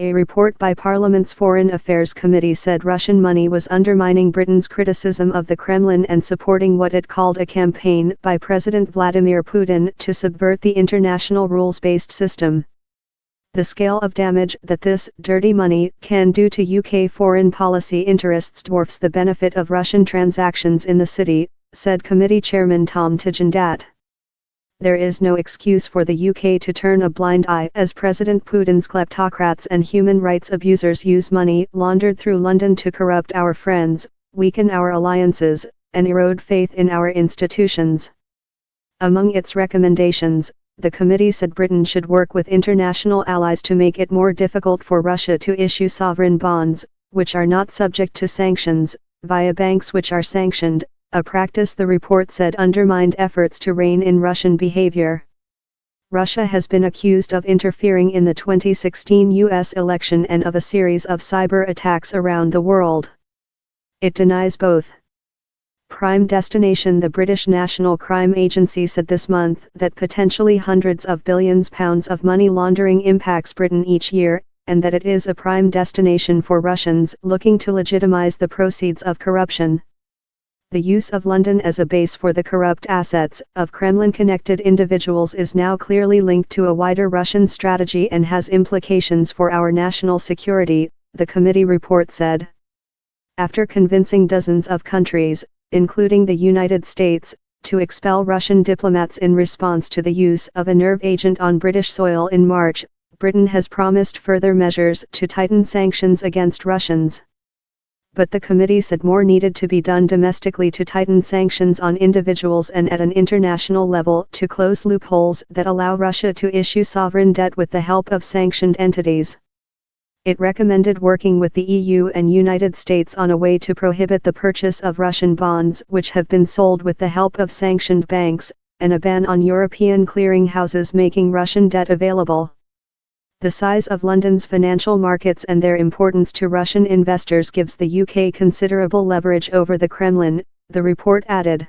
A report by Parliament's Foreign Affairs Committee said Russian money was undermining Britain's criticism of the Kremlin and supporting what it called a campaign by President Vladimir Putin to subvert the international rules-based system. The scale of damage that this dirty money can do to UK foreign policy interests dwarfs the benefit of Russian transactions in the city, said committee chairman Tom Tijandat. There is no excuse for the UK to turn a blind eye as President Putin's kleptocrats and human rights abusers use money laundered through London to corrupt our friends, weaken our alliances, and erode faith in our institutions. Among its recommendations, the committee said Britain should work with international allies to make it more difficult for Russia to issue sovereign bonds, which are not subject to sanctions, via banks which are sanctioned, a practice the report said undermined efforts to rein in Russian behavior. Russia has been accused of interfering in the 2016 U.S. election and of a series of cyber attacks around the world. It denies both. Prime destination. The British National Crime Agency said this month that potentially hundreds of billions pounds of money laundering impacts Britain each year, and that it is a prime destination for Russians looking to legitimize the proceeds of corruption. The use of London as a base for the corrupt assets of Kremlin-connected individuals is now clearly linked to a wider Russian strategy and has implications for our national security, the committee report said. After convincing dozens of countries, including the United States, to expel Russian diplomats in response to the use of a nerve agent on British soil in March, Britain has promised further measures to tighten sanctions against Russians. But the committee said more needed to be done domestically to tighten sanctions on individuals and at an international level to close loopholes that allow Russia to issue sovereign debt with the help of sanctioned entities. It recommended working with the EU and United States on a way to prohibit the purchase of Russian bonds which have been sold with the help of sanctioned banks, and a ban on European clearing houses making Russian debt available. The size of London's financial markets and their importance to Russian investors gives the UK considerable leverage over the Kremlin, the report added.